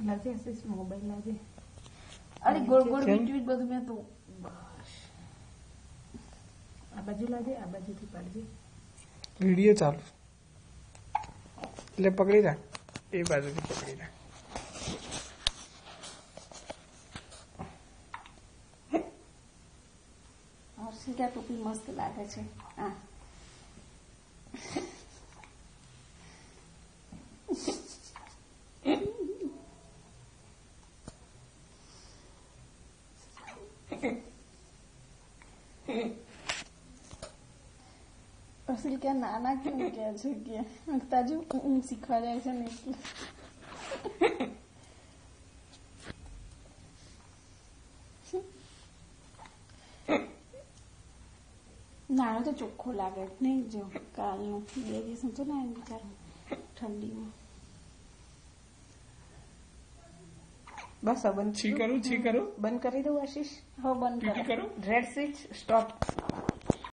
લાજે આશીષ mobile લાજે. અરે ગોળ ગોળ બીટ બધું મેં તો બસ આ બાજુ લાજે, આ બાજુથી પાડજે. વિડીયો ચાલુ એટલે પકડી રાખ, એ બાજુથી પકડી રાખ. હર્ષિકા ટોપી મસ્ત લાગે છે. હા હર્ષિકા નાના કેમ કે છે કે તાજુ શીખવા જાય છે ને એટલે નાનો તો ચોખ્ખો લાગે નહીં. જો કાલનું 2 દિવસ હતો ને બિચારો ઠંડીમાં. બસ બંધ છી કરું બંધ કરી દઉં આશીષ. હવે બંધ કરો. Red switch stop.